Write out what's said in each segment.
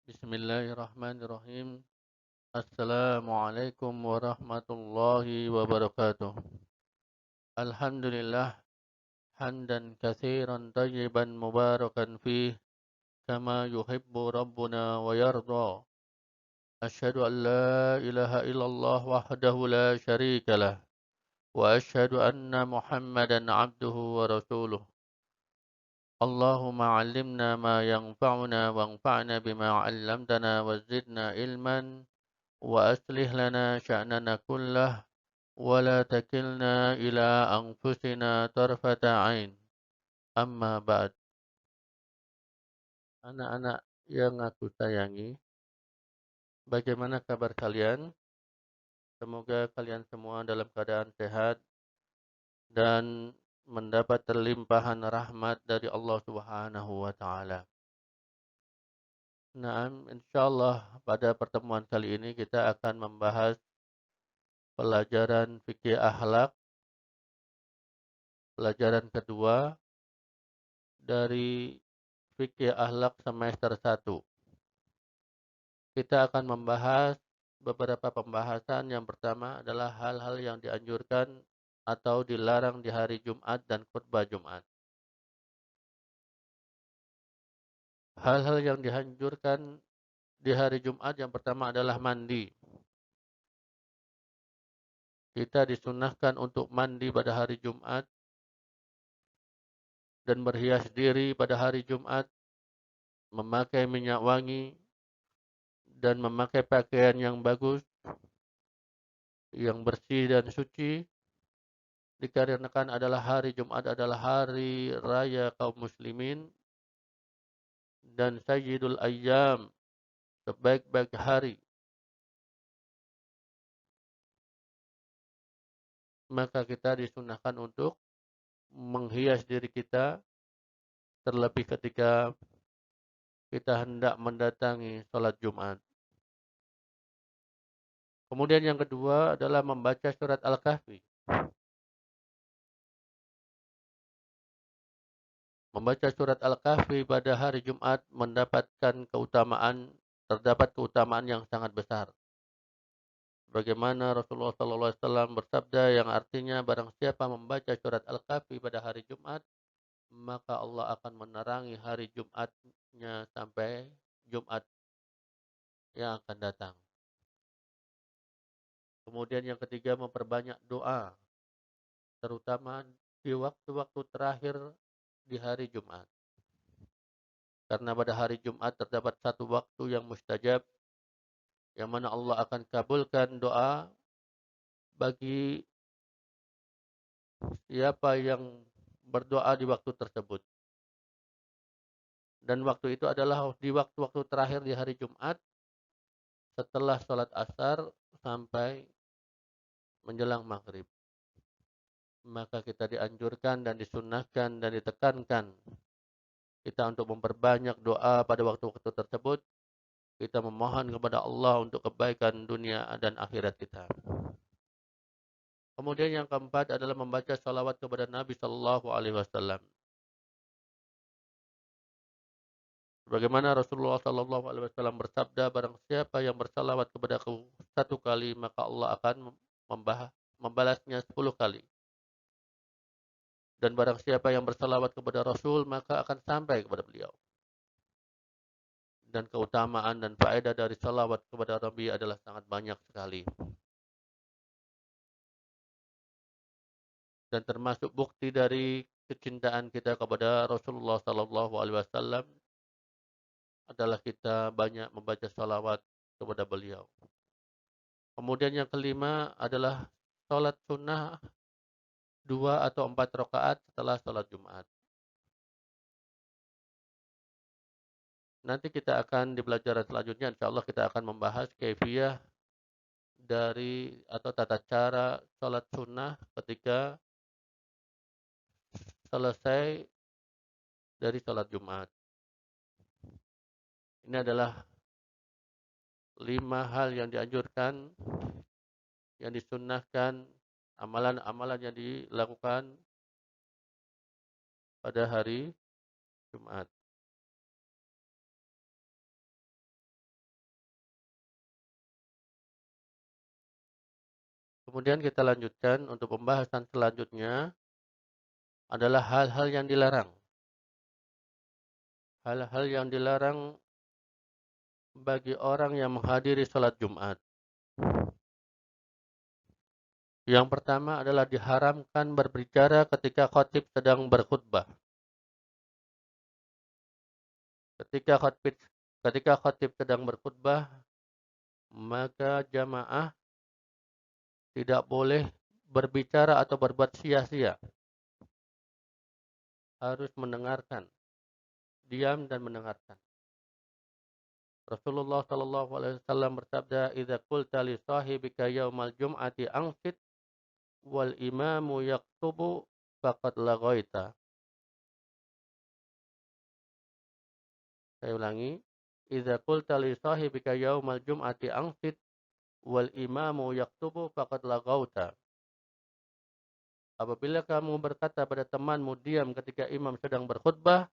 Bismillahirrahmanirrahim. Assalamualaikum warahmatullahi wabarakatuh. Alhamdulillah hamdan katsiran tayyiban mubarakan fih kama yuhibbu rabbuna wa yarda. Asyhadu an la ilaha illallah wahdahu la syarika lah wa asyhadu anna Muhammadan abduhu wa rasuluh. Allahumma 'allimna ma yanfa'una wanfa'na bima 'allamtana wa zidna ilman وأصلح لنا شأننا كله ولا تكلنا إلى أنفسنا طرفة عين. Amma ba'd. Anak-anak yang aku sayangi, bagaimana kabar kalian? Semoga kalian semua dalam keadaan sehat dan mendapat terlimpahan rahmat dari Allah Subhanahu wa taala. Naam, insyaallah pada pertemuan kali ini kita akan membahas pelajaran fikih akhlak, pelajaran kedua dari Fikih Akhlak semester 1. Kita akan membahas beberapa pembahasan. Yang pertama adalah hal-hal yang dianjurkan atau dilarang di hari Jumat dan khutbah Jumat. Hal-hal yang dianjurkan di hari Jumat yang pertama adalah mandi. Kita disunahkan untuk mandi pada hari Jumat dan berhias diri pada hari Jumat, memakai minyak wangi dan memakai pakaian yang bagus, yang bersih dan suci, dikarenakan adalah hari Jumat adalah hari raya kaum muslimin dan sayyidul ayyam, sebaik-baik hari. Maka kita disunahkan untuk menghias diri kita, terlebih ketika kita hendak mendatangi sholat Jumat. Kemudian yang kedua adalah membaca surat Al-Kahfi. Membaca surat Al-Kahfi pada hari Jumat terdapat keutamaan yang sangat besar. Bagaimana Rasulullah SAW bersabda yang artinya barang siapa membaca surat Al-Kahfi pada hari Jumat, maka Allah akan menerangi hari Jumatnya sampai Jumat yang akan datang. Kemudian yang ketiga memperbanyak doa, terutama di waktu-waktu terakhir di hari Jumat. Karena pada hari Jumat terdapat satu waktu yang mustajab, yang mana Allah akan kabulkan doa bagi siapa yang berdoa di waktu tersebut. Dan waktu itu adalah di waktu-waktu terakhir di hari Jumat, setelah sholat asar sampai menjelang maghrib. Maka kita dianjurkan dan disunnahkan dan ditekankan kita untuk memperbanyak doa pada waktu-waktu tersebut. Kita memohon kepada Allah untuk kebaikan dunia dan akhirat kita. Kemudian yang keempat adalah membaca salawat kepada Nabi Sallallahu Alaihi Wasallam. Bagaimana Rasulullah Sallallahu Alaihi Wasallam bersabda, barang siapa yang bersalawat kepadaku satu kali, maka Allah akan membalasnya 10 kali. Dan barang siapa yang bersalawat kepada Rasul, maka akan sampai kepada beliau. Dan keutamaan dan faedah dari salawat kepada Nabi adalah sangat banyak sekali. Dan termasuk bukti dari kecintaan kita kepada Rasulullah Sallallahu Alaihi Wasallam adalah kita banyak membaca salawat kepada beliau. Kemudian yang kelima adalah sholat sunnah 2 atau 4 rakaat setelah sholat Jumat. Nanti kita akan di pelajaran selanjutnya, insya Allah kita akan membahas kaifiyah dari atau tata cara sholat sunnah ketika selesai dari sholat Jumat. Ini adalah 5 hal yang dianjurkan, yang disunnahkan, amalan-amalan yang dilakukan pada hari Jumat. Kemudian kita lanjutkan untuk pembahasan selanjutnya adalah hal-hal yang dilarang. Hal-hal yang dilarang bagi orang yang menghadiri sholat Jumat. Yang pertama adalah diharamkan berbicara ketika khatib sedang berkhutbah. Ketika khatib sedang berkhutbah, maka jamaah tidak boleh berbicara atau berbuat sia-sia. Harus mendengarkan, diam dan mendengarkan. Rasulullah sallallahu alaihi wasallam bersabda, "Idza qulta li sahibika yaumal jum'ati ansit wal imamu yaktubu faqad laghaita." Saya ulangi, "Idza qulta li sahibika yaumal jum'ati ansit wal imamu yaktubu faqad laghauta." Apabila kamu berkata pada temanmu diam ketika imam sedang berkhutbah,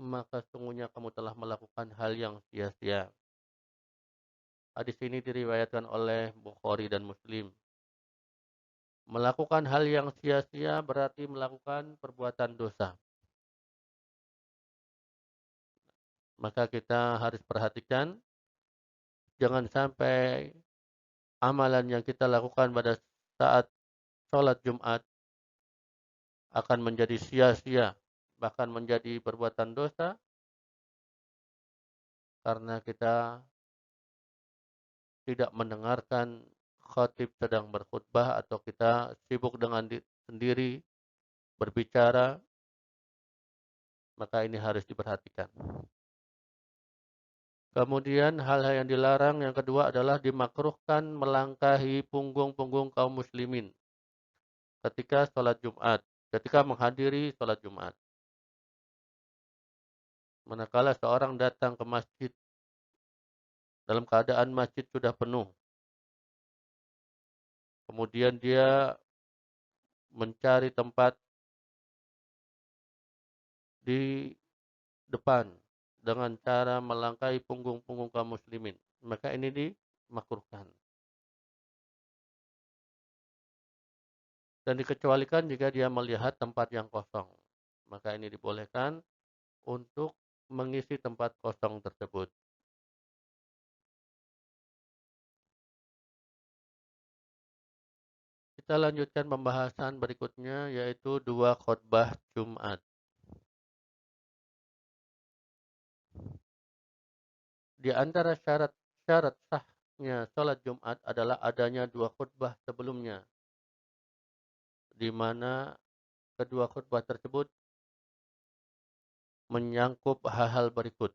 maka sungguhnya kamu telah melakukan hal yang sia-sia. Hadis ini diriwayatkan oleh Bukhari dan Muslim. Melakukan hal yang sia-sia berarti melakukan perbuatan dosa. Maka kita harus perhatikan, jangan sampai amalan yang kita lakukan pada saat sholat Jumat akan menjadi sia-sia, bahkan menjadi perbuatan dosa, karena kita tidak mendengarkan khatib sedang berkhutbah atau kita sibuk dengan sendiri berbicara, maka ini harus diperhatikan. Kemudian hal-hal yang dilarang yang kedua adalah dimakruhkan melangkahi punggung-punggung kaum muslimin ketika sholat Jumat, ketika menghadiri sholat Jumat. Manakala seorang datang ke masjid dalam keadaan masjid sudah penuh, kemudian dia mencari tempat di depan dengan cara melangkahi punggung-punggung kaum muslimin, maka ini dimakruhkan. Dan dikecualikan jika dia melihat tempat yang kosong, maka ini dibolehkan untuk mengisi tempat kosong tersebut. Kita lanjutkan pembahasan berikutnya, yaitu dua khutbah Jumat. Di antara syarat sahnya sholat Jumat adalah adanya dua khutbah sebelumnya, di mana kedua khutbah tersebut menyangkut hal-hal berikut,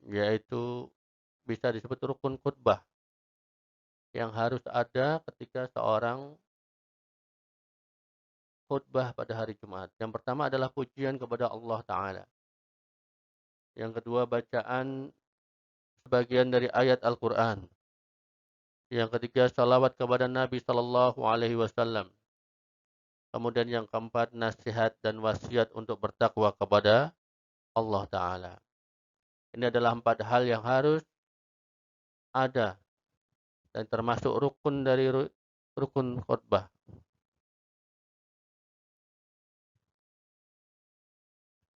yaitu bisa disebut rukun khutbah yang harus ada ketika seorang khutbah pada hari Jumat. Yang pertama adalah pujian kepada Allah Ta'ala. Yang kedua, bacaan sebagian dari ayat Al-Quran. Yang ketiga, salawat kepada Nabi Sallallahu Alaihi Wasallam. Kemudian yang keempat, nasihat dan wasiat untuk bertakwa kepada Allah Ta'ala. Ini adalah 4 hal yang harus ada dan termasuk rukun dari rukun khutbah.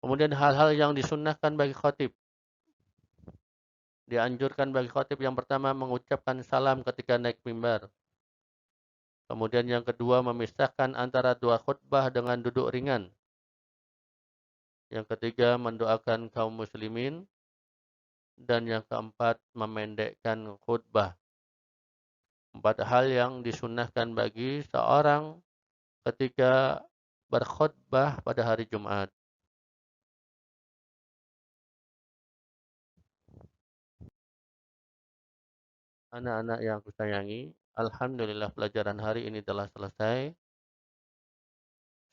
Kemudian hal-hal yang disunnahkan bagi khatib. Dianjurkan bagi khatib yang pertama mengucapkan salam ketika naik mimbar. Kemudian yang kedua memisahkan antara dua khutbah dengan duduk ringan. Yang ketiga mendoakan kaum muslimin. Dan yang keempat memendekkan khutbah. 4 hal yang disunnahkan bagi seorang ketika berkhutbah pada hari Jumat. Anak-anak yang aku sayangi, alhamdulillah pelajaran hari ini telah selesai.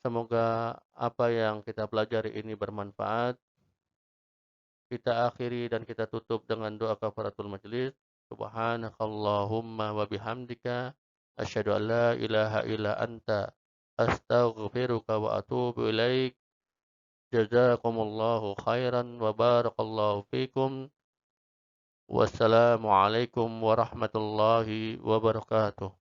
Semoga apa yang kita pelajari ini bermanfaat. Kita akhiri dan kita tutup dengan doa kafaratul majlis. Subhanakallahumma wa bihamdika asyhadu an la ilaha illa anta astaghfiruka wa atubu ilaik. Jazakumullahu khairan wa barakallahu fikum. Wassalamualaikum warahmatullahi wabarakatuh.